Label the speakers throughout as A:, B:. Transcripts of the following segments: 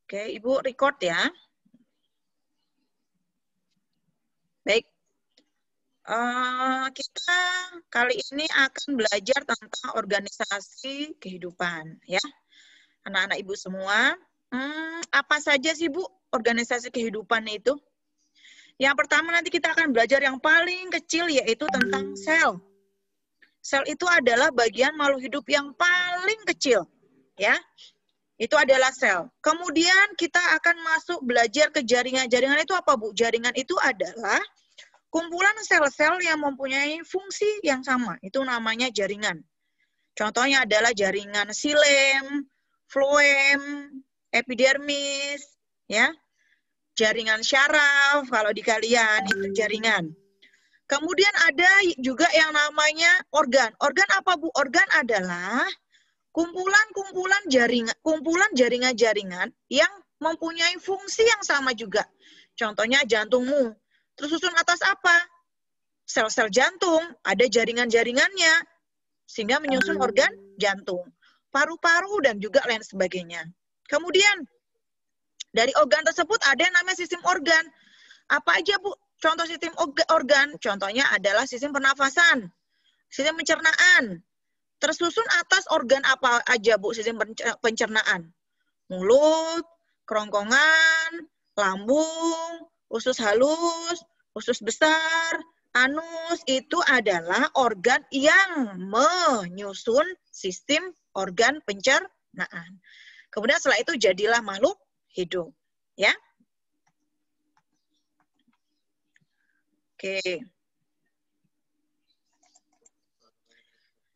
A: Oke, Ibu record ya. Baik. Kita kali ini akan belajar tentang organisasi kehidupan, ya. Anak-anak Ibu semua. Apa saja sih, Bu, organisasi kehidupan itu? Yang pertama nanti kita akan belajar yang paling kecil, yaitu tentang sel. Sel itu adalah bagian makhluk hidup yang paling kecil, ya. Itu adalah sel. Kemudian kita akan masuk belajar ke jaringan. Jaringan itu apa, Bu? Jaringan itu adalah kumpulan sel-sel yang mempunyai fungsi yang sama. Itu namanya jaringan. Contohnya adalah jaringan xilem, floem, epidermis, ya. Jaringan syaraf, kalau di kalian itu jaringan. Kemudian ada juga yang namanya organ. Organ apa, Bu? Organ adalah kumpulan jaringan-jaringan yang mempunyai fungsi yang sama juga. Contohnya jantungmu. Terus susun atas apa? Sel-sel jantung, ada jaringan-jaringannya, sehingga menyusun organ jantung. Paru-paru dan juga lain sebagainya. Kemudian, dari organ tersebut ada yang namanya sistem organ. Apa aja, Bu? Contoh sistem organ, contohnya adalah sistem pernafasan, sistem pencernaan. Tersusun atas organ apa aja, Bu, sistem pencernaan? Mulut, kerongkongan, lambung, usus halus, usus besar, anus, itu adalah organ yang menyusun sistem organ pencernaan. Kemudian setelah itu jadilah makhluk hidup, ya. Oke.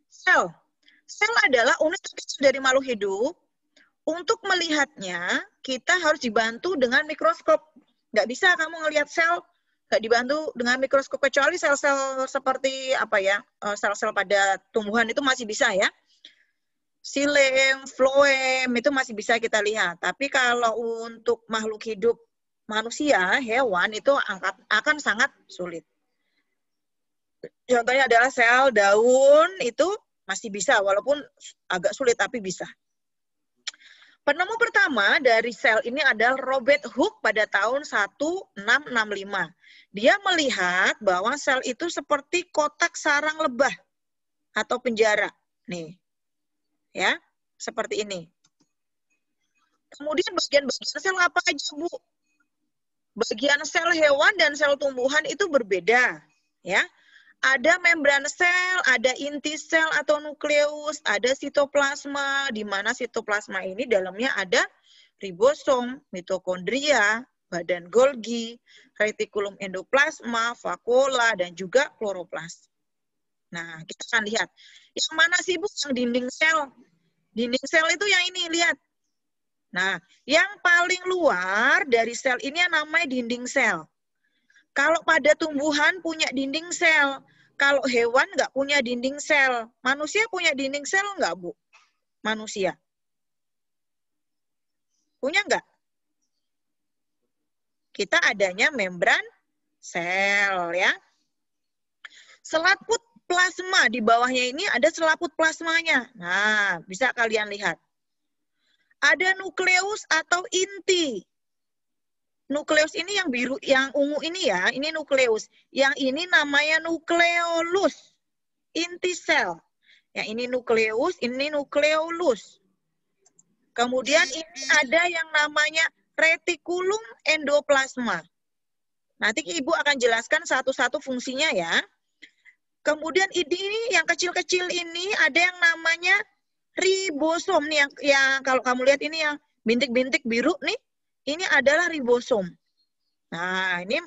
A: Sel. Sel adalah unit terkecil dari makhluk hidup. Untuk melihatnya, kita harus dibantu dengan mikroskop. Nggak bisa kamu ngelihat sel, nggak dibantu dengan mikroskop, kecuali sel-sel seperti apa ya, sel-sel pada tumbuhan itu masih bisa ya. Xilem, floem, itu masih bisa kita lihat. Tapi kalau untuk makhluk hidup manusia, hewan, itu akan sangat sulit. Contohnya adalah sel daun, itu masih bisa, walaupun agak sulit, tapi bisa. Penemu pertama dari sel ini adalah Robert Hooke pada tahun 1665. Dia melihat bahwa sel itu seperti kotak sarang lebah atau penjara. Nih, ya, seperti ini. Kemudian bagian-bagian sel apa aja, Bu? Bagian sel hewan dan sel tumbuhan itu berbeda, ya. Ada membran sel, ada inti sel atau nukleus, ada sitoplasma, di mana sitoplasma ini dalamnya ada ribosom, mitokondria, badan Golgi, retikulum endoplasma, vakuola, dan juga kloroplas. Nah, kita akan lihat. Yang mana sih, Bu, yang dinding sel? Dinding sel itu yang ini, lihat. Nah, yang paling luar dari sel ini yang namanya dinding sel. Kalau pada tumbuhan punya dinding sel, kalau hewan nggak punya dinding sel. Manusia punya dinding sel nggak, Bu? Manusia. Punya nggak? Kita adanya membran sel, ya. Selaput plasma, di bawahnya ini ada selaput plasmanya. Nah, bisa kalian lihat. Ada nukleus atau inti. Nukleus ini yang biru, yang ungu ini ya, ini nukleus. Yang ini namanya nukleolus, inti sel. Yang ini nukleus, ini nukleolus. Kemudian ini ada yang namanya retikulum endoplasma. Nanti Ibu akan jelaskan satu-satu fungsinya ya. Kemudian ini yang kecil-kecil ini ada yang namanya ribosom nih, yang kalau kamu lihat ini yang bintik-bintik biru nih. Ini adalah ribosom. Nah, ini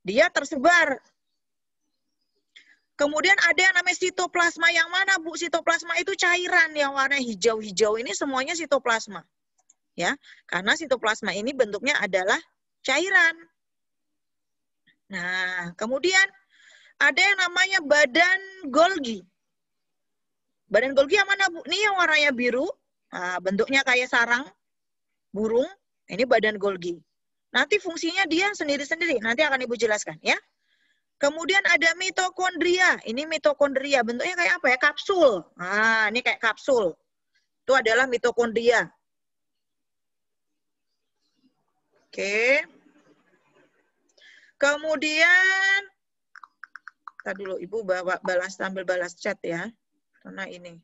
A: dia tersebar. Kemudian ada yang namanya sitoplasma. Yang mana, Bu? Sitoplasma itu cairan yang warna hijau-hijau ini semuanya sitoplasma. Ya, karena sitoplasma ini bentuknya adalah cairan. Nah, kemudian ada yang namanya badan Golgi. Badan Golgi yang mana, Bu? Ini yang warnanya biru. Nah, bentuknya kayak sarang burung. Ini badan Golgi. Nanti fungsinya dia sendiri-sendiri. Nanti akan Ibu jelaskan ya. Kemudian ada mitokondria. Ini mitokondria. Bentuknya kayak apa ya? Kapsul. Nah, ini kayak kapsul. Itu adalah mitokondria. Oke. Kemudian, tadi dulu Ibu sambil balas chat ya. Karena ini.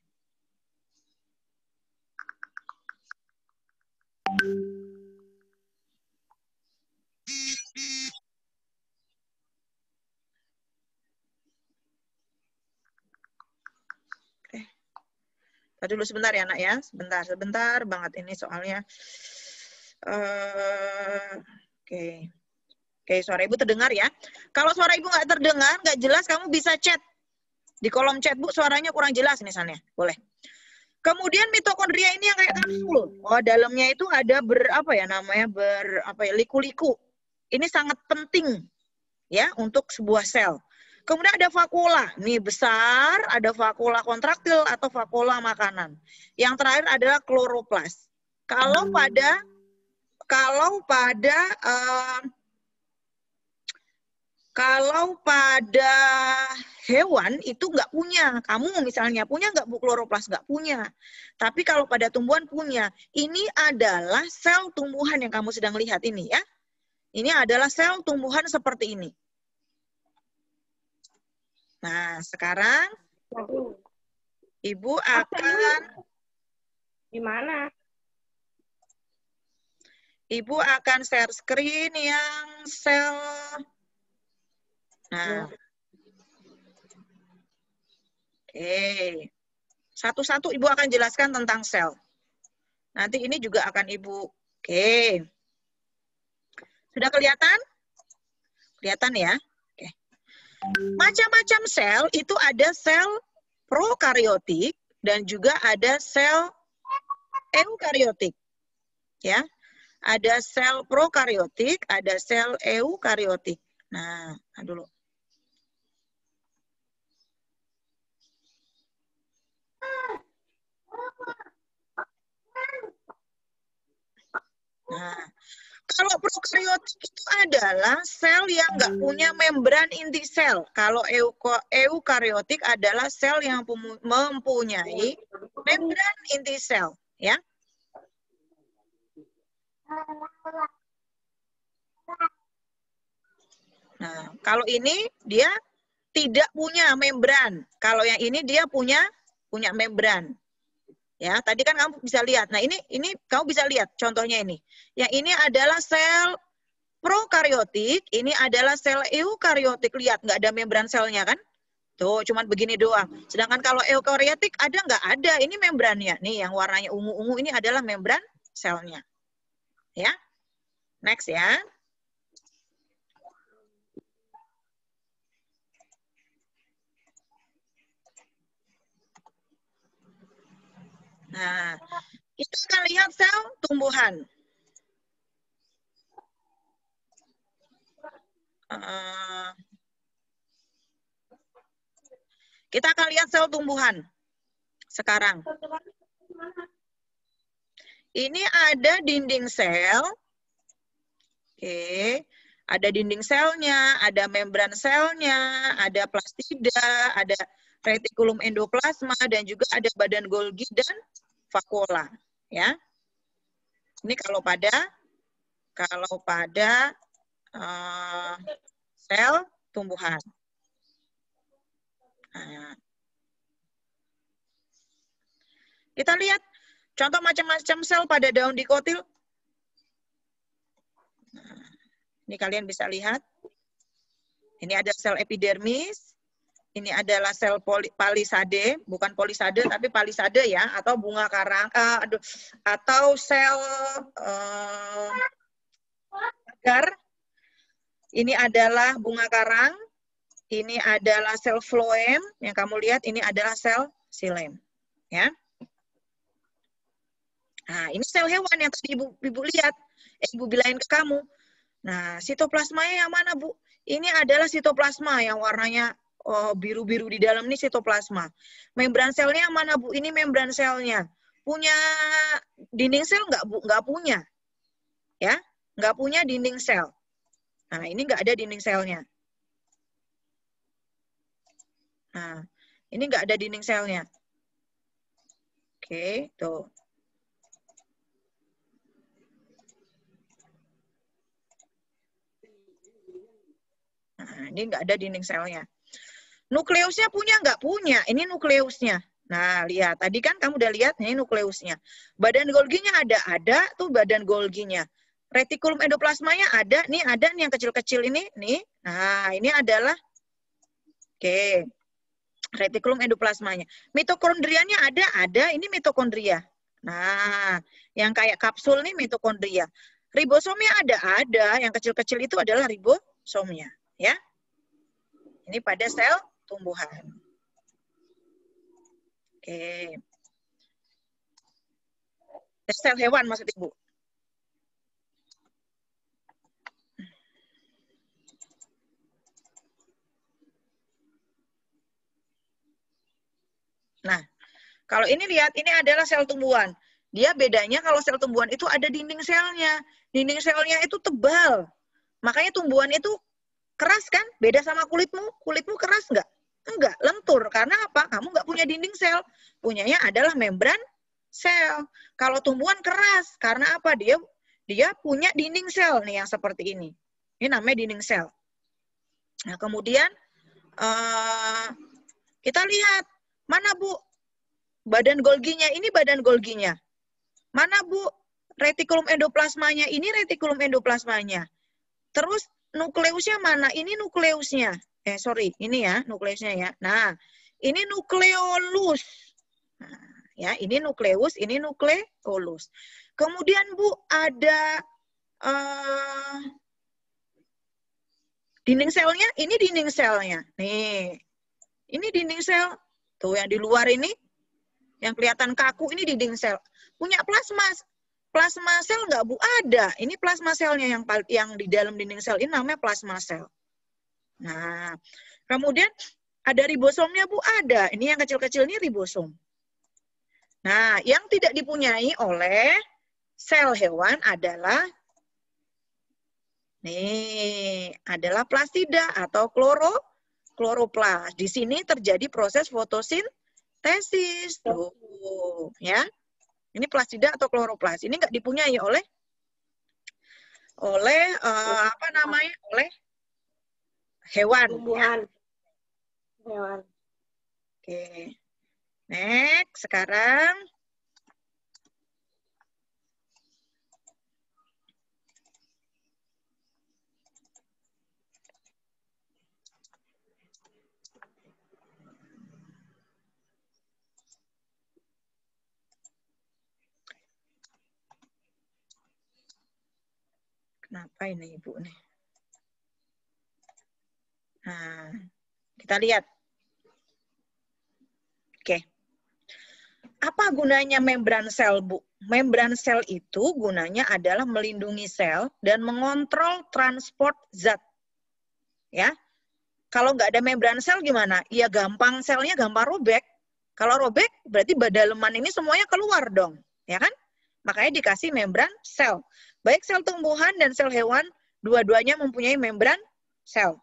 A: Tadi dulu sebentar ya, Nak ya. Sebentar banget ini soalnya. Oke. Oke, suara Ibu terdengar ya. Kalau suara Ibu nggak terdengar, nggak jelas, kamu bisa chat. Di kolom chat, Bu, suaranya kurang jelas misalnya. Boleh. Kemudian mitokondria ini yang kayak kapsul. Oh, dalamnya itu ada liku-liku. Ini sangat penting ya untuk sebuah sel. Kemudian ada vakula. Nih besar, ada vakula kontraktil atau vakula makanan. Yang terakhir adalah kloroplas. Kalau pada hewan itu nggak punya. Kamu misalnya punya nggak Bu kloroplas? Nggak punya. Tapi kalau pada tumbuhan punya. Ini adalah sel tumbuhan yang kamu sedang lihat ini ya. Ini adalah sel tumbuhan seperti ini. Nah, sekarang Ibu akan
B: gimana?
A: Ibu akan share screen yang sel. Nah. Oke. Satu-satu Ibu akan jelaskan tentang sel. Nanti ini juga akan Ibu. Oke. Sudah kelihatan? Kelihatan ya? Oke. Macam-macam sel itu ada sel prokariotik dan juga ada sel eukariotik. Ya. Ada sel prokariotik, ada sel eukariotik. Nah, dulu. Nah, kalau prokariotik itu adalah sel yang nggak punya membran inti sel. Kalau eukariotik adalah sel yang mempunyai membran inti sel, ya. Nah, kalau ini dia tidak punya membran. Kalau yang ini dia punya membran. Ya, tadi kan kamu bisa lihat. Nah, ini kamu bisa lihat contohnya ini. Yang ini adalah sel prokariotik, ini adalah sel eukariotik. Lihat, nggak ada membran selnya kan? Tuh, cuman begini doang. Sedangkan kalau eukariotik ada nggak? Ada, ini membrannya. Nih, yang warnanya ungu-ungu ini adalah membran selnya. Ya, next ya. Nah, kita akan lihat sel tumbuhan. Kita akan lihat sel tumbuhan sekarang. Ini ada dinding sel. Oke, ada dinding selnya, ada membran selnya, ada plastida, ada retikulum endoplasma, dan juga ada badan Golgi dan vakula. Ya, ini kalau pada sel tumbuhan. Nah, kita lihat contoh macam-macam sel pada daun dikotil. Nah, ini kalian bisa lihat. Ini ada sel epidermis. Ini adalah sel palisade, bukan polisade tapi palisade ya, atau bunga karang, atau sel agar. Ini adalah bunga karang. Ini adalah sel floem yang kamu lihat. Ini adalah sel xilem, ya. Nah, ini sel hewan yang tadi ibu lihat. Ibu bilangin ke kamu. Nah, sitoplasmanya yang mana, Bu? Ini adalah sitoplasma yang warnanya biru-biru di dalam ini sitoplasma. Membran selnya yang mana, Bu? Ini membran selnya. Punya dinding sel nggak, Bu? Nggak punya. Ya, nggak punya dinding sel. Nah, ini nggak ada dinding selnya. Nah, ini nggak ada dinding selnya. Oke, tuh. Nah, ini nggak ada dinding selnya. Nukleusnya punya nggak? Punya. Ini nukleusnya. Nah, lihat. Tadi kan kamu udah lihat, ini nukleusnya. Badan Golginya ada tuh badan Golginya. Retikulum endoplasmanya ada nih yang kecil-kecil ini, nih. Nah, ini adalah, oke, retikulum endoplasmanya. Mitokondrianya ada, ini mitokondria. Nah, yang kayak kapsul nih mitokondria. Ribosomnya ada, yang kecil-kecil itu adalah ribosomnya, ya. Ini pada sel tumbuhan. Oke. Sel hewan maksud Ibu. Nah, kalau ini lihat, ini adalah sel tumbuhan. Dia bedanya kalau sel tumbuhan itu ada dinding selnya. Dinding selnya itu tebal. Makanya tumbuhan itu keras kan? Beda sama kulitmu. Kulitmu keras nggak? Enggak, lentur. Karena apa? Kamu nggak punya dinding sel. Punyanya adalah membran sel. Kalau tumbuhan keras. Karena apa? Dia punya dinding sel nih yang seperti ini. Ini namanya dinding sel. Nah, kemudian kita lihat. Mana Bu? Badan Golginya. Ini badan Golginya. Mana Bu? Retikulum endoplasmanya. Ini retikulum endoplasmanya. Terus nukleusnya mana? Ini nukleusnya. Ini ya nukleusnya ya. Nah, ini nukleolus. Nah, ya, ini nukleus, ini nukleolus. Kemudian Bu ada dinding selnya. Ini dinding selnya. Nih, ini dinding sel. Tuh yang di luar ini, yang kelihatan kaku ini dinding sel. Punya plasma. Plasma sel nggak Bu? Ada. Ini plasma selnya yang di dalam dinding sel ini namanya plasma sel. Nah, kemudian ada ribosomnya Bu? Ada. Ini yang kecil-kecil ini ribosom. Nah, yang tidak dipunyai oleh sel hewan adalah adalah plastida atau kloroplas. Di sini terjadi proses fotosintesis. Tuh, ya. Ini plastida atau kloroplas. Ini nggak dipunyai oleh oleh hewan.
B: Tumbuhan.
A: Ya. Hewan. Oke. Next, sekarang kenapa ini Ibu nih? Nah, kita lihat. Oke. Apa gunanya membran sel, Bu? Membran sel itu gunanya adalah melindungi sel dan mengontrol transport zat. Ya. Kalau nggak ada membran sel gimana? Ya gampang, selnya gampang robek. Kalau robek, berarti badaleman ini semuanya keluar dong. Ya kan? Makanya dikasih membran sel. Baik sel tumbuhan dan sel hewan, dua-duanya mempunyai membran sel.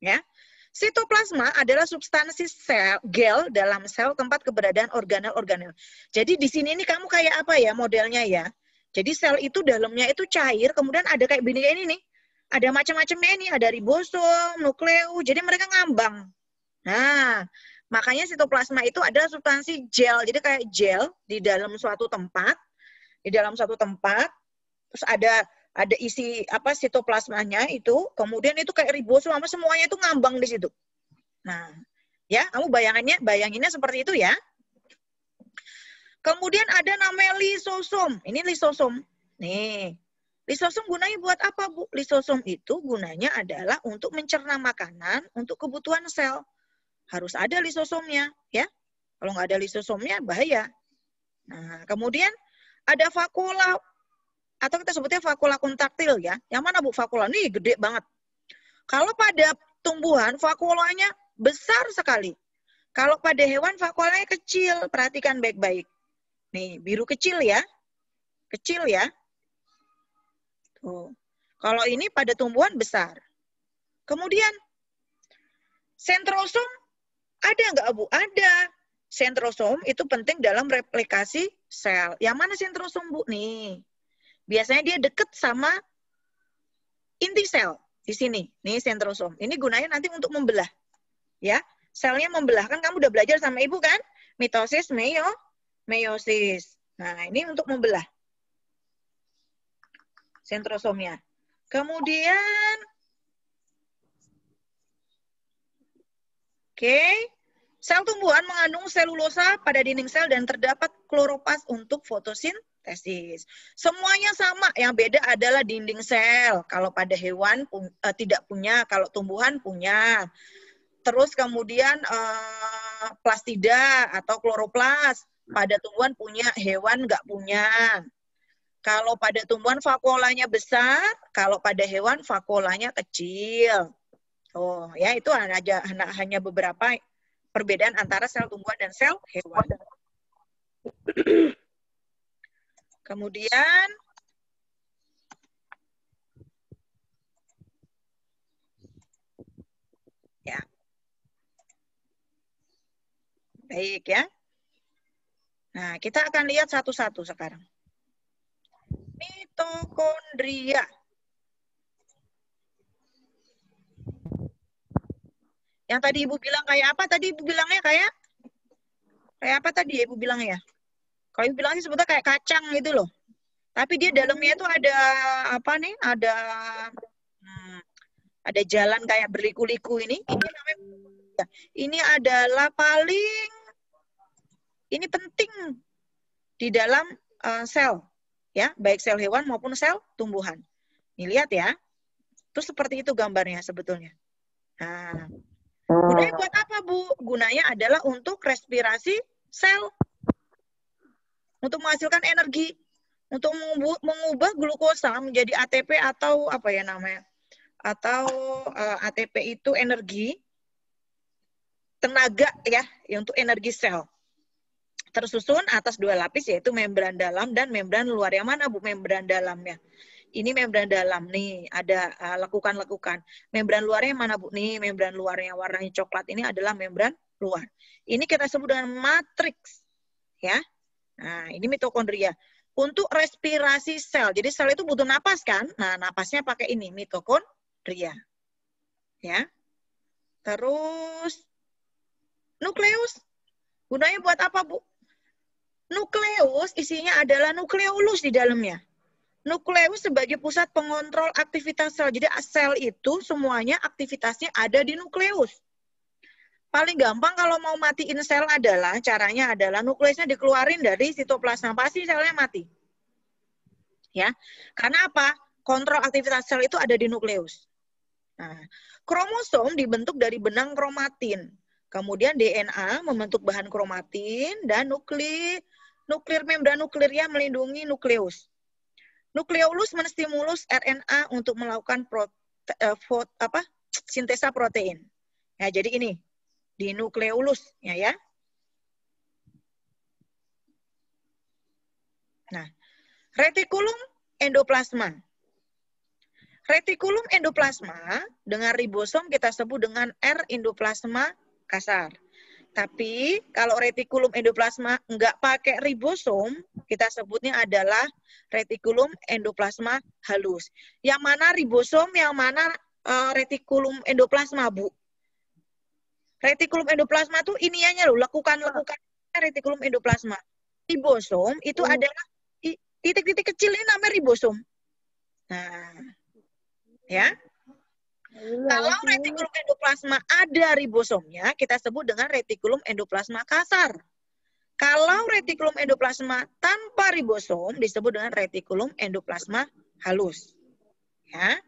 A: Ya. Sitoplasma adalah substansi sel gel dalam sel tempat keberadaan organel-organel. Jadi di sini ini kamu kayak apa ya modelnya ya? Jadi sel itu dalamnya itu cair, kemudian ada kayak ini nih. Ada macam-macamnya ini, ada ribosom, nukleus. Jadi mereka ngambang. Nah, makanya sitoplasma itu adalah substansi gel. Jadi kayak gel di dalam suatu tempat. Di dalam suatu tempat, terus ada isi apa sitoplasmanya itu, kemudian itu kayak ribosom sama semuanya itu ngambang di situ. Nah, ya, kamu bayanginnya seperti itu ya. Kemudian ada namanya lisosom. Ini lisosom. Nih. Lisosom gunanya buat apa, Bu? Lisosom itu gunanya adalah untuk mencerna makanan untuk kebutuhan sel. Harus ada lisosomnya, ya. Kalau nggak ada lisosomnya bahaya. Nah, kemudian ada vakula atau kita sebutnya vakula kontraktil ya. Yang mana Bu vakula? Nih gede banget. Kalau pada tumbuhan vakulanya besar sekali. Kalau pada hewan vakulanya kecil. Perhatikan baik-baik. Nih biru kecil ya. Kecil ya. Tuh. Kalau ini pada tumbuhan besar. Kemudian sentrosom ada nggak Bu? Ada. Sentrosom itu penting dalam replikasi sel. Yang mana sentrosom Bu? Nih. Biasanya dia deket sama inti sel. Di sini, nih sentrosom. Ini gunanya nanti untuk membelah. Ya, selnya membelah. Kan kamu udah belajar sama Ibu kan? Mitosis, meiosis. Nah, ini untuk membelah. Sentrosomnya. Kemudian, sel tumbuhan mengandung selulosa pada dinding sel dan terdapat kloroplast untuk fotosintesis. Semuanya sama, yang beda adalah dinding sel. Kalau pada hewan tidak punya, kalau tumbuhan punya. Terus kemudian plastida atau kloroplast. Pada tumbuhan punya, hewan nggak punya. Kalau pada tumbuhan vakuolanya besar, kalau pada hewan vakuolanya kecil. Oh, ya itu hanya beberapa perbedaan antara sel tumbuhan dan sel hewan. Kemudian ya. Baik ya. Nah, kita akan lihat satu-satu sekarang. Mitokondria. Yang tadi Ibu bilang kayak apa? Tadi Ibu bilangnya kayak apa tadi Ibu bilangnya? Kalau Ibu bilang sih sebetulnya kayak kacang gitu loh. Tapi dia dalamnya itu ada apa nih? Ada jalan kayak berliku-liku ini. Ini adalah ini penting di dalam sel, ya, baik sel hewan maupun sel tumbuhan. Nih lihat ya, itu seperti itu gambarnya sebetulnya. Nah, gunanya buat apa, Bu? Gunanya adalah untuk respirasi sel, untuk menghasilkan energi, untuk mengubah glukosa menjadi ATP atau apa ya namanya, atau ATP itu energi, tenaga ya untuk energi sel. Tersusun atas 2 lapis yaitu membran dalam dan membran luar. Yang mana Bu membran dalamnya? Ini membran dalam nih, ada lekukan-lekukan. Membran luarnya yang mana Bu? Nih membran luarnya warnanya coklat ini adalah membran luar. Ini kita sebut dengan matriks. Ya. Nah, ini mitokondria. Untuk respirasi sel. Jadi sel itu butuh napas kan? Nah, napasnya pakai ini, mitokondria. Ya. Terus nukleus. Gunanya buat apa, Bu? Nukleus isinya adalah nukleolus di dalamnya. Nukleus sebagai pusat pengontrol aktivitas sel. Jadi sel itu semuanya aktivitasnya ada di nukleus. Paling gampang kalau mau matiin sel adalah, caranya adalah nukleusnya dikeluarin dari sitoplasma. Pasti selnya mati. Ya, karena apa? Kontrol aktivitas sel itu ada di nukleus. Nah, kromosom dibentuk dari benang kromatin. Kemudian DNA membentuk bahan kromatin dan nuklir membran nuklirnya melindungi nukleus. Nukleolus menstimulus RNA untuk melakukan sintesa protein. Ya, jadi ini di nukleolus ya. Nah, retikulum endoplasma. Retikulum endoplasma dengan ribosom kita sebut dengan R endoplasma kasar. Tapi kalau retikulum endoplasma nggak pakai ribosom, kita sebutnya adalah retikulum endoplasma halus. Yang mana ribosom, yang mana retikulum endoplasma, Bu? Retikulum endoplasma tuh iniannya loh, lekukan-lekukan retikulum endoplasma. Ribosom itu adalah titik-titik kecil, ini namanya ribosom. Nah, ya. Kalau retikulum endoplasma ada ribosomnya, kita sebut dengan retikulum endoplasma kasar. Kalau retikulum endoplasma tanpa ribosom, disebut dengan retikulum endoplasma halus. Ya.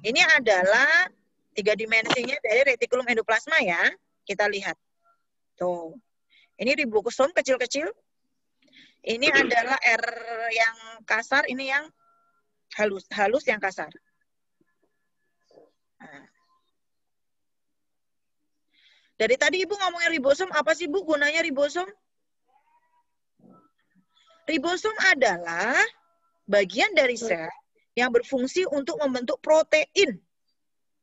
A: Ini adalah 3 dimensinya dari retikulum endoplasma ya. Kita lihat. Tuh. Ini ribosom kecil-kecil. Ini adalah R yang kasar, ini yang halus yang kasar. Nah. Dari tadi Ibu ngomongin ribosom, apa sih Bu gunanya ribosom? Ribosom adalah bagian dari sel yang berfungsi untuk membentuk protein.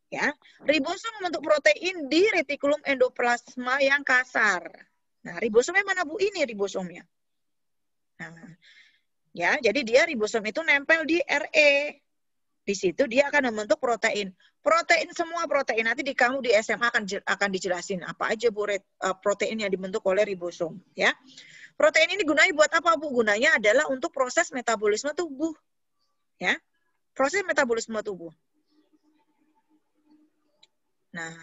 A: Ya, ribosom membentuk protein di retikulum endoplasma yang kasar. Nah, ribosomnya mana Bu? Ini ribosomnya. Nah, Ya, jadi dia ribosom itu nempel di RE. Di situ dia akan membentuk protein. Protein, semua protein. Nanti di kamu di SMA akan dijelasin apa aja Bu protein yang dibentuk oleh ribosom. Ya, protein ini gunanya buat apa Bu? Gunanya adalah untuk proses metabolisme tubuh. Ya, proses metabolisme tubuh. Nah,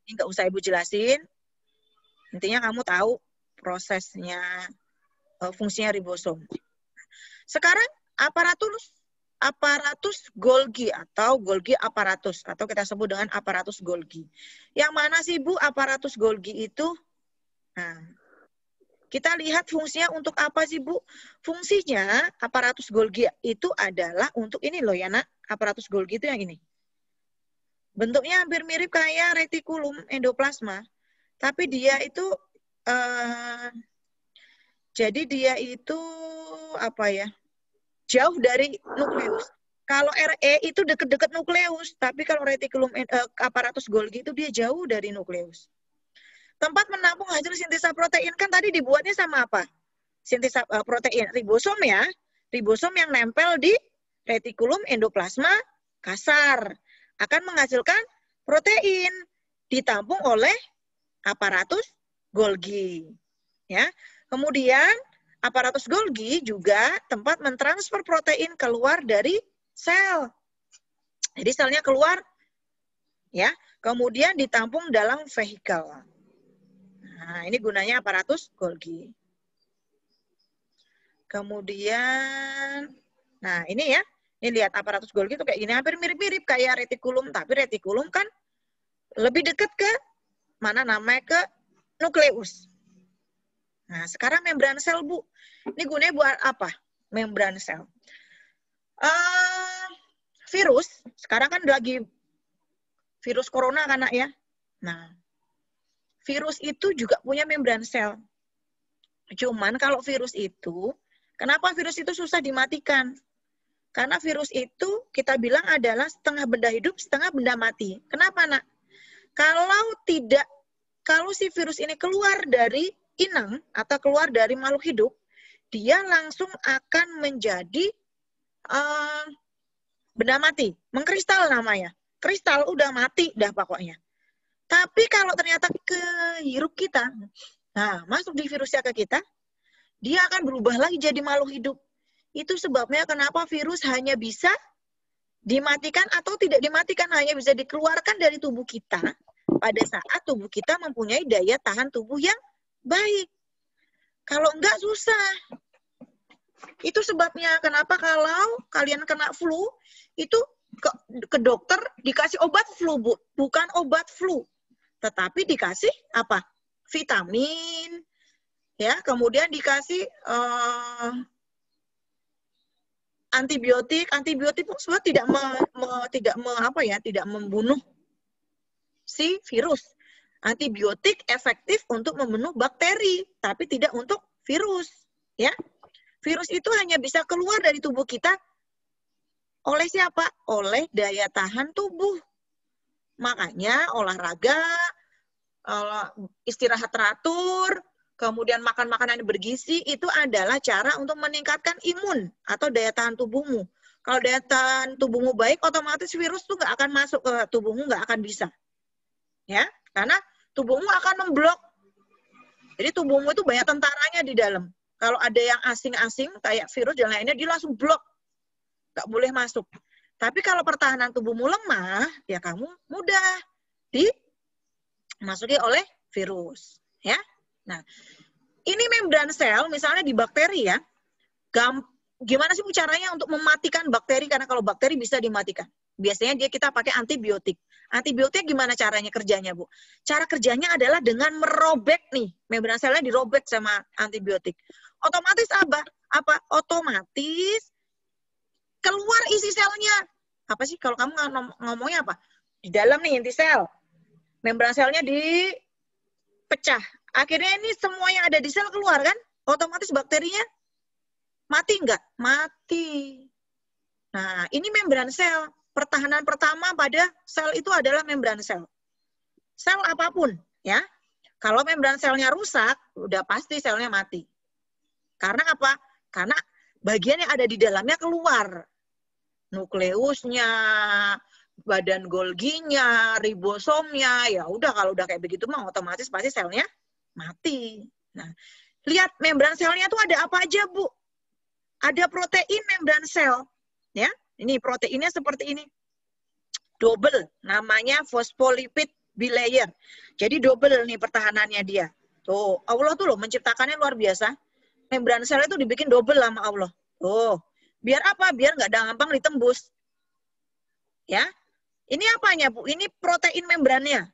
A: ini nggak usah Ibu jelasin. Intinya kamu tahu prosesnya, fungsinya ribosom. Sekarang aparatus Golgi atau Golgi aparatus atau kita sebut dengan aparatus Golgi. Yang mana sih Bu aparatus Golgi itu? Nah, kita lihat fungsinya untuk apa sih Bu? Fungsinya aparatus Golgi itu adalah untuk ini loh ya Nak. Aparatus Golgi itu yang ini. Bentuknya hampir mirip kayak retikulum endoplasma. Tapi dia itu jadi dia itu apa ya? Jauh dari nukleus. Kalau RE itu dekat-dekat nukleus, tapi kalau retikulum aparatus Golgi itu dia jauh dari nukleus. Tempat menampung hasil sintesa protein kan tadi dibuatnya sama apa? Sintesa protein ribosom ya. Ribosom yang nempel di retikulum endoplasma kasar akan menghasilkan protein ditampung oleh aparatus Golgi. Ya. Kemudian aparatus Golgi juga tempat mentransfer protein keluar dari sel. Jadi selnya keluar, ya, kemudian ditampung dalam vehikel. Nah, ini gunanya aparatus Golgi. Kemudian, nah ini ya, ini lihat aparatus Golgi itu kayak gini, hampir mirip-mirip kayak retikulum, tapi retikulum kan lebih dekat ke mana namanya ke nukleus. Nah, sekarang membran sel, Bu. Ini gunanya buat apa? Membran sel. Virus, sekarang kan lagi virus corona kan, Nak, ya? Nah, virus itu juga punya membran sel. Cuman kalau virus itu, kenapa virus itu susah dimatikan? Karena virus itu kita bilang adalah setengah benda hidup, setengah benda mati. Kenapa, Nak? Kalau si virus ini keluar dari inang atau keluar dari makhluk hidup, dia langsung akan menjadi benda mati, mengkristal namanya. Kristal udah mati dah pokoknya. Tapi kalau ternyata kehirup kita, nah masuk di virusnya ke kita, dia akan berubah lagi jadi makhluk hidup. Itu sebabnya kenapa virus hanya bisa dimatikan atau tidak dimatikan, hanya bisa dikeluarkan dari tubuh kita pada saat tubuh kita mempunyai daya tahan tubuh yang baik. Kalau enggak susah. Itu sebabnya kenapa kalau kalian kena flu, itu ke dokter dikasih obat flu, Bu. Bukan obat flu. Tetapi dikasih apa? Vitamin, ya, kemudian dikasih antibiotik. Antibiotik pun sebenarnya tidak membunuh si virus. Antibiotik efektif untuk membunuh bakteri, tapi tidak untuk virus, ya. Virus itu hanya bisa keluar dari tubuh kita oleh siapa? Oleh daya tahan tubuh. Makanya olahraga, istirahat teratur, kemudian makan makanan yang bergizi, itu adalah cara untuk meningkatkan imun atau daya tahan tubuhmu. Kalau daya tahan tubuhmu baik, otomatis virus tuh nggak akan masuk ke tubuhmu, nggak akan bisa. Ya, karena tubuhmu akan memblok. Jadi tubuhmu itu banyak tentaranya di dalam. Kalau ada yang asing-asing, kayak virus dan lainnya, dia langsung blok. Nggak boleh masuk. Tapi kalau pertahanan tubuhmu lemah, ya kamu mudah dimasuki oleh virus. Ya. Nah, ini membran sel, misalnya di bakteri ya, gimana sih caranya untuk mematikan bakteri? Karena kalau bakteri bisa dimatikan. Biasanya kita pakai antibiotik. Antibiotik gimana caranya kerjanya, Bu? Cara kerjanya adalah dengan merobek nih. Membran selnya dirobek sama antibiotik. Otomatis apa? Otomatis keluar isi selnya. Apa sih kalau kamu ngomongnya apa? Di dalam nih inti sel. Membran selnya dipecah. Akhirnya ini semua yang ada di sel keluar kan? Otomatis bakterinya mati nggak? Mati. Nah, ini membran sel. Pertahanan pertama pada sel itu adalah membran sel. Sel apapun, ya. Kalau membran selnya rusak, udah pasti selnya mati. Karena apa? Karena bagian yang ada di dalamnya keluar. Nukleusnya, badan Golginya, ribosomnya, ya udah kalau udah kayak begitu mah otomatis pasti selnya mati. Nah, lihat membran selnya tuh ada apa aja, Bu? Ada protein membran sel, ya. Ini proteinnya seperti ini. Double, namanya phospholipid bilayer. Jadi double nih pertahanannya dia. Tuh, Allah tuh loh menciptakannya luar biasa. Membran sel itu dibikin double sama Allah. Tuh, biar apa? Biar nggak gampang ditembus. Ya, ini apanya, Bu? Ini protein membrannya.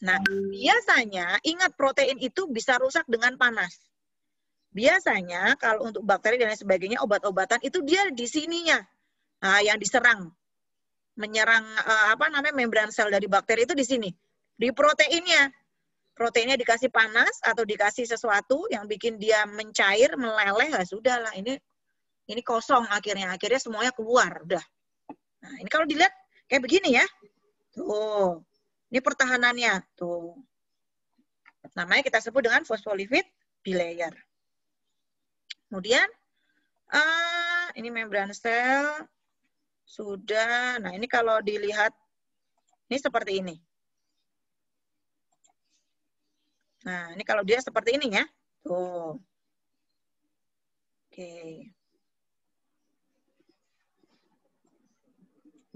A: Nah, biasanya ingat protein itu bisa rusak dengan panas. Biasanya kalau untuk bakteri dan lain sebagainya, obat-obatan itu dia di sininya. Nah, yang diserang. Menyerang membran sel dari bakteri itu di sini. Di proteinnya. Proteinnya dikasih panas atau dikasih sesuatu yang bikin dia mencair, meleleh, ya sudahlah. Ini kosong akhirnya. Akhirnya semuanya keluar, udah. Nah, ini kalau dilihat kayak begini ya. Tuh. Ini pertahanannya. Tuh. Namanya kita sebut dengan phospholipid bilayer. Kemudian, ini membran sel. Sudah. Nah, ini kalau dilihat, ini seperti ini. Nah, ini kalau dia seperti ini ya. Tuh. Oke.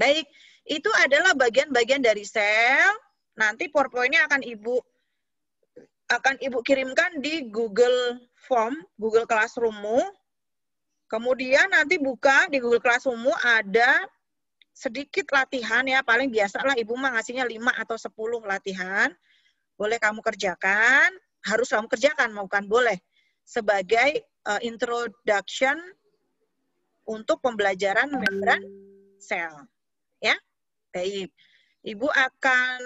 A: Baik, itu adalah bagian-bagian dari sel. Nanti PowerPoint-nya akan Ibu kirimkan di Google Form, Google Classroom-mu. Kemudian nanti buka di Google Classroom-mu ada sedikit latihan ya, paling biasalah Ibu mah ngasihnya 5 atau 10 latihan. Boleh kamu kerjakan, harus kamu kerjakan, bukan boleh. Sebagai introduction untuk pembelajaran membran sel. Ya, baik. Ibu akan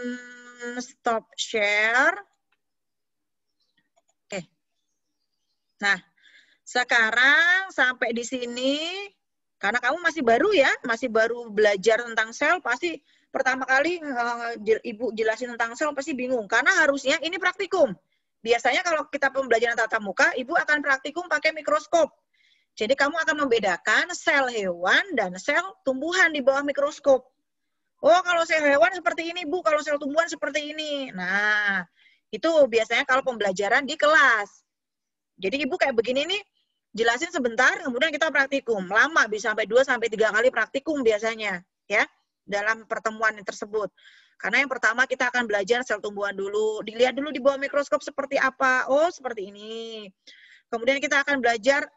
A: stop share. Oke. Nah, sekarang sampai di sini, karena kamu masih baru ya, masih baru belajar tentang sel, pasti pertama kali Ibu jelasin tentang sel pasti bingung. Karena harusnya ini praktikum. Biasanya kalau kita pembelajaran tatap muka, Ibu akan praktikum pakai mikroskop. Jadi kamu akan membedakan sel hewan dan sel tumbuhan di bawah mikroskop. Oh, kalau sel hewan seperti ini, Bu. Kalau sel tumbuhan seperti ini. Nah, itu biasanya kalau pembelajaran di kelas. Jadi Ibu kayak begini nih, jelasin sebentar, kemudian kita praktikum. Lama, bisa sampai 2-3 kali praktikum biasanya. Ya, dalam pertemuan tersebut. Karena yang pertama kita akan belajar sel tumbuhan dulu. Dilihat dulu di bawah mikroskop seperti apa. Oh, seperti ini. Kemudian kita akan belajar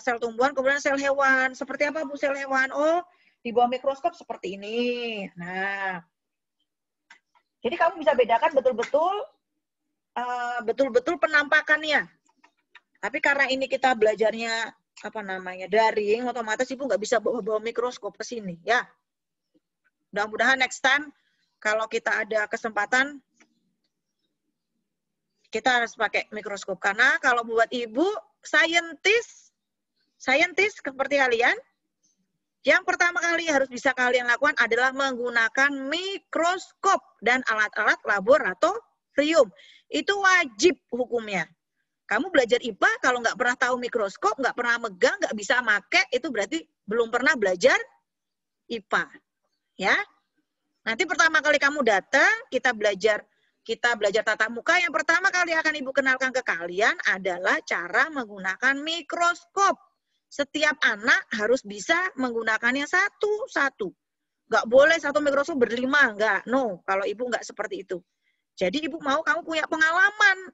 A: sel tumbuhan, kemudian sel hewan. Seperti apa, Bu, sel hewan? Oh, di bawah mikroskop seperti ini. Nah, jadi kamu bisa bedakan betul-betul penampakannya. Tapi karena ini kita belajarnya daring, otomatis Ibu nggak bisa bawa mikroskop ke sini, ya. Mudah-mudahan next time kalau kita ada kesempatan kita harus pakai mikroskop. Karena kalau buat Ibu saintis seperti kalian, yang pertama kali harus bisa kalian lakukan adalah menggunakan mikroskop dan alat-alat laboratorium. Itu wajib hukumnya. Kamu belajar IPA, kalau nggak pernah tahu mikroskop, nggak pernah megang, nggak bisa make, itu berarti belum pernah belajar IPA. Ya. Nanti pertama kali kamu datang, kita belajar tatap muka, yang pertama kali akan Ibu kenalkan ke kalian adalah cara menggunakan mikroskop. Setiap anak harus bisa menggunakannya satu-satu. Nggak boleh satu mikroskop berlima, nggak. No, kalau Ibu nggak seperti itu. Jadi Ibu mau kamu punya pengalaman.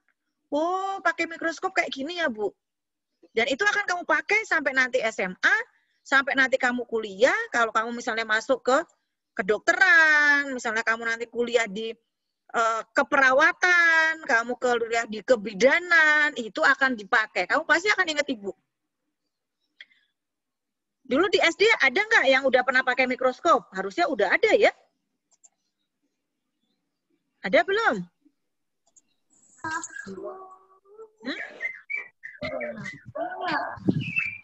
A: Oh, pakai mikroskop kayak gini ya, Bu. Dan itu akan kamu pakai sampai nanti SMA, sampai nanti kamu kuliah. Kalau kamu misalnya masuk ke kedokteran, misalnya kamu nanti kuliah di keperawatan, kamu kuliah di kebidanan, itu akan dipakai. Kamu pasti akan ingat Ibu. Dulu di SD ada nggak yang udah pernah pakai mikroskop? Harusnya udah ada ya? Ada belum?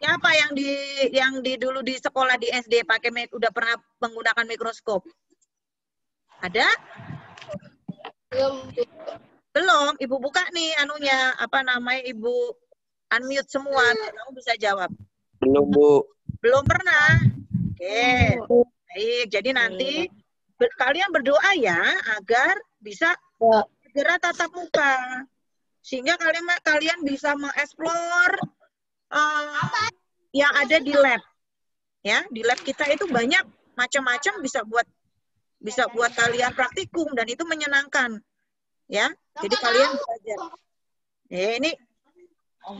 A: Siapa yang dulu di sekolah di SD udah pernah menggunakan mikroskop? Ada? Belum. Ibu buka nih anunya, Ibu unmute semua, kamu bisa jawab.
C: Belum, Bu.
A: Belum pernah. Oke. Baik, jadi nanti kalian berdoa ya agar bisa segera tatap muka. Sehingga kalian bisa mengeksplor yang ada di lab. Ya, di lab kita itu banyak macam-macam bisa buat kalian praktikum dan itu menyenangkan. Ya. Jadi kalian belajar. Ini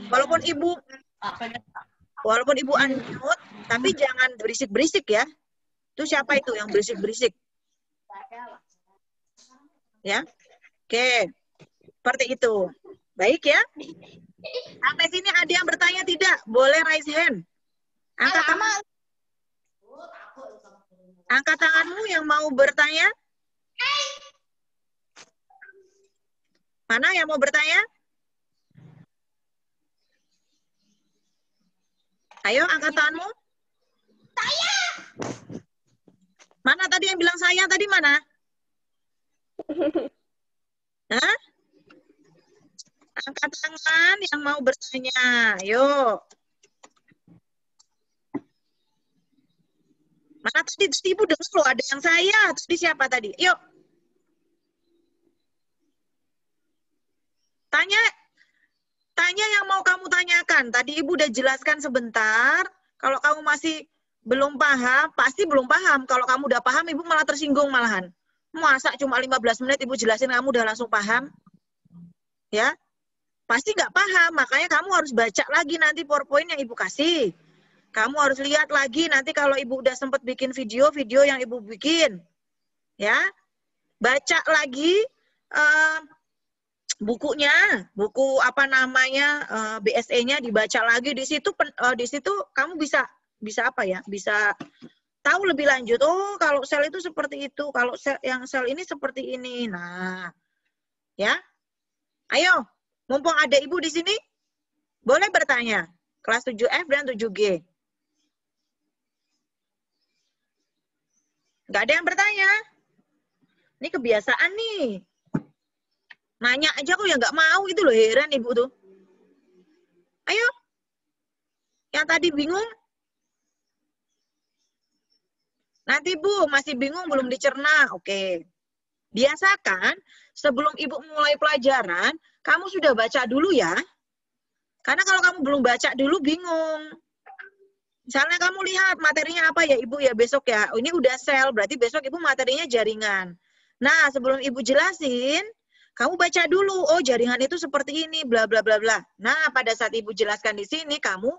A: walaupun ibu unmute, tapi jangan berisik-berisik ya. Itu siapa itu yang berisik-berisik? Ya. Oke. Seperti itu. Baik ya. Sampai sini ada yang bertanya tidak? Boleh raise hand. Angkat tanganmu yang mau bertanya. Mana yang mau bertanya? Ayo, angkat tanganmu. Saya. Mana tadi yang bilang saya? Tadi mana? Hah? Angkat tangan yang mau bertanya. Ayo. Mana tadi Ibu dengar loh ada yang saya. Tadi siapa tadi? Yuk. Tanya yang mau kamu tanyakan. Tadi Ibu udah jelaskan sebentar. Kalau kamu masih belum paham, pasti belum paham. Kalau kamu udah paham, Ibu malah tersinggung malahan. Masa cuma 15 menit Ibu jelasin kamu udah langsung paham? Ya. Pasti nggak paham. Makanya kamu harus baca lagi nanti PowerPoint yang Ibu kasih. Kamu harus lihat lagi nanti kalau Ibu udah sempat bikin video yang Ibu bikin. Ya. Baca lagi bukunya, buku apa namanya BSE-nya dibaca lagi di situ kamu bisa apa ya? Bisa tahu lebih lanjut. Oh, kalau sel itu seperti itu, kalau sel ini seperti ini. Nah, ya. Ayo, mumpung ada Ibu di sini, boleh bertanya. Kelas 7F dan 7G. Nggak ada yang bertanya. Ini kebiasaan nih. Nanya aja kok ya nggak mau gitu loh, heran Ibu tuh. Ayo. Yang tadi bingung? Nanti Bu, masih bingung belum dicerna. Oke. Biasakan sebelum Ibu mulai pelajaran, kamu sudah baca dulu ya. Karena kalau kamu belum baca dulu bingung. Misalnya kamu lihat materinya apa ya Ibu ya besok ya. Ini udah sel, berarti besok Ibu materinya jaringan. Nah, sebelum Ibu jelasin, kamu baca dulu, oh jaringan itu seperti ini, bla bla bla bla. Nah, pada saat Ibu jelaskan di sini, kamu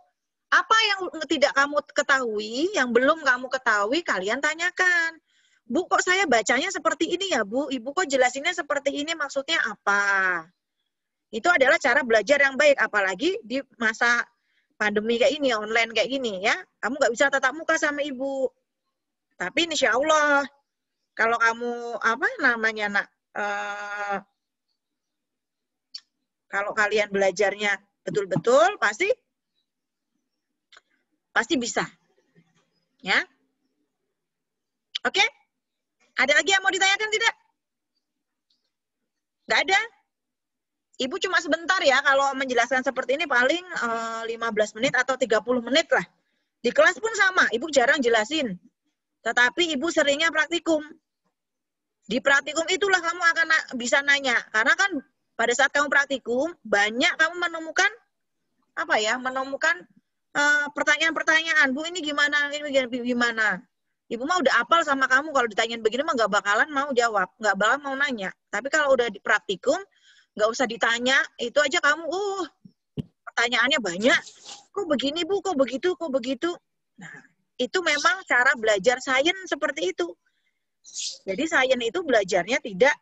A: apa yang tidak kamu ketahui, yang belum kamu ketahui, kalian tanyakan. Bu, kok saya bacanya seperti ini ya, Bu? Ibu kok jelasinnya seperti ini, maksudnya apa? Itu adalah cara belajar yang baik, apalagi di masa pandemi kayak ini, online kayak gini ya. Kamu nggak bisa tatap muka sama Ibu. Tapi insya Allah, kalau kamu, apa namanya, nak, kalau kalian belajarnya betul-betul, pasti bisa. Ya. Oke? Ada lagi yang mau ditanyakan tidak? Nggak ada? Ibu cuma sebentar ya, kalau menjelaskan seperti ini paling 15 menit atau 30 menit lah. Di kelas pun sama, Ibu jarang jelasin. Tetapi Ibu seringnya praktikum. Di praktikum itulah kamu akan bisa nanya. Karena kan pada saat kamu praktikum, banyak kamu menemukan apa ya? Menemukan pertanyaan-pertanyaan. Bu, ini gimana? Ini gimana? Ibu mah udah apal sama kamu. Kalau ditanyain begini mah nggak bakalan mau jawab. Nggak bakalan mau nanya. Tapi kalau udah di praktikum, nggak usah ditanya. Itu aja kamu, pertanyaannya banyak. Kok begini, Bu? Kok begitu? Kok begitu? Nah, itu memang cara belajar sains seperti itu. Jadi sains itu belajarnya tidak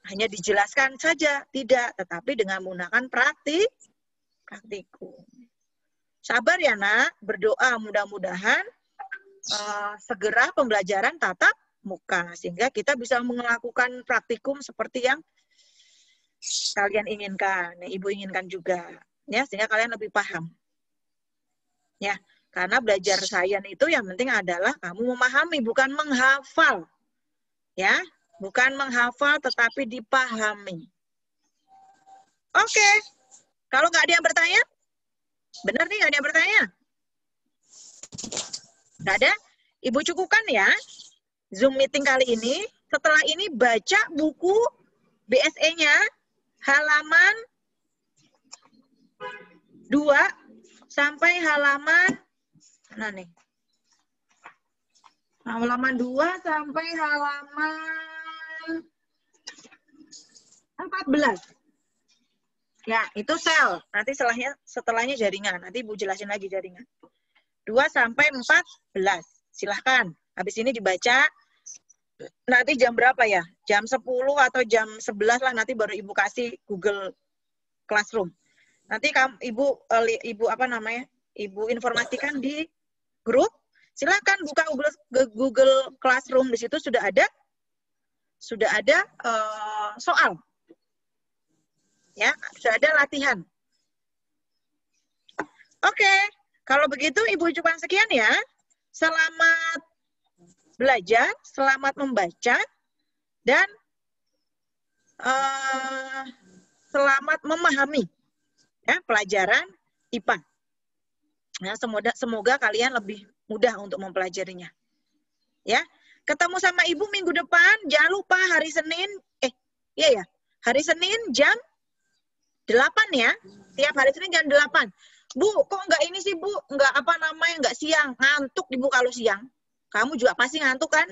A: hanya dijelaskan saja, tidak, tetapi dengan menggunakan praktikum. Sabar ya nak, berdoa mudah-mudahan segera pembelajaran tatap muka sehingga kita bisa melakukan praktikum seperti yang kalian inginkan, Ibu inginkan juga, ya sehingga kalian lebih paham. Ya, karena belajar sains itu yang penting adalah kamu memahami, bukan menghafal. Ya, bukan menghafal tetapi dipahami. Oke. Kalau nggak ada yang bertanya? Benar nih, ada yang bertanya? Nggak ada? Ibu cukupkan ya Zoom meeting kali ini. Setelah ini baca buku BSE-nya halaman 2 sampai halaman mana nih? Halaman 2 sampai halaman 14. Ya, itu sel. Nanti setelahnya jaringan. Nanti Ibu jelasin lagi jaringan. 2 sampai 14. Silahkan. Habis ini dibaca. Nanti jam berapa ya? Jam 10 atau jam 11 lah. Nanti baru Ibu kasih Google Classroom. Nanti Ibu apa namanya? Ibu informasikan di grup. Silahkan buka Google Classroom. Di situ sudah ada soal. Ya, sudah ada latihan. Oke, kalau begitu Ibu ucapkan sekian ya. Selamat belajar, selamat membaca, dan selamat memahami ya pelajaran IPA. Ya, semoga kalian lebih mudah untuk mempelajarinya. Ya, ketemu sama Ibu minggu depan. Jangan lupa hari Senin. Hari Senin jam 8 ya. Tiap hari Senin jam 8. Bu, kok enggak ini sih, Bu? Enggak enggak siang. Ngantuk Ibu kalau siang. Kamu juga pasti ngantuk kan?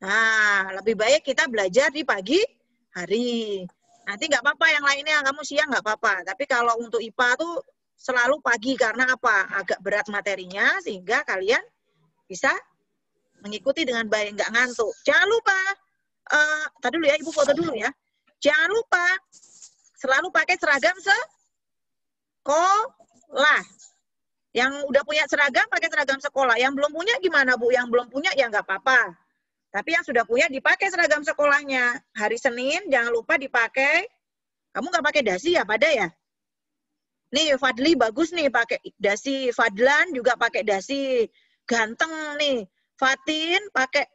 A: Nah, lebih baik kita belajar di pagi hari. Nanti enggak apa-apa yang lainnya, kamu siang enggak apa-apa. Tapi kalau untuk IPA tuh selalu pagi karena apa? Agak berat materinya sehingga kalian bisa mengikuti dengan baik, enggak ngantuk. Jangan lupa, tadi dulu ya, Ibu foto dulu ya. Jangan lupa selalu pakai seragam sekolah. Yang udah punya seragam, pakai seragam sekolah. Yang belum punya gimana, Bu? Yang belum punya ya nggak apa-apa. Tapi yang sudah punya dipakai seragam sekolahnya. Hari Senin jangan lupa dipakai. Kamu nggak pakai dasi ya, pada ya? Nih, Fadli bagus nih pakai dasi. Fadlan juga pakai dasi. Ganteng nih. Fatin pakai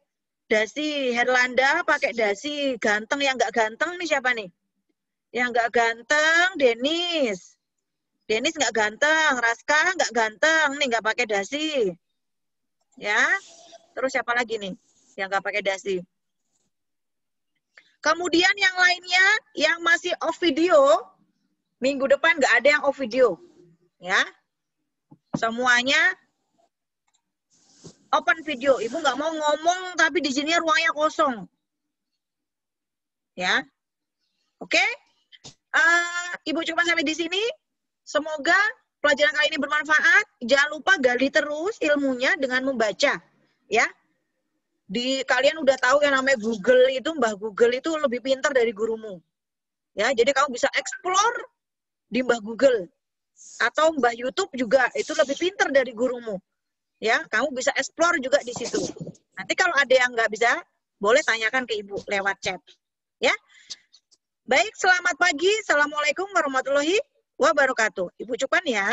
A: dasi. Herlanda pakai dasi. Ganteng, yang nggak ganteng nih siapa nih? Yang nggak ganteng, Denis. Denis nggak ganteng, Raska nggak ganteng, nih nggak pakai dasi. Ya, terus siapa lagi nih yang nggak pakai dasi? Kemudian yang lainnya yang masih off video, minggu depan nggak ada yang off video. Ya, semuanya open video. Ibu nggak mau ngomong, tapi di sini ruangnya kosong. Ya, oke. Ibu cuma sampai di sini. Semoga pelajaran kali ini bermanfaat. Jangan lupa gali terus ilmunya dengan membaca. Ya, kalian udah tahu yang namanya Google itu, Mbah Google itu lebih pintar dari gurumu. Ya, jadi kamu bisa explore di Mbah Google atau Mbah YouTube juga itu lebih pintar dari gurumu. Ya, kamu bisa explore juga di situ. Nanti kalau ada yang nggak bisa, boleh tanyakan ke Ibu lewat chat. Ya. Baik, selamat pagi. Assalamualaikum warahmatullahi wabarakatuh. Ibu ucapkan ya.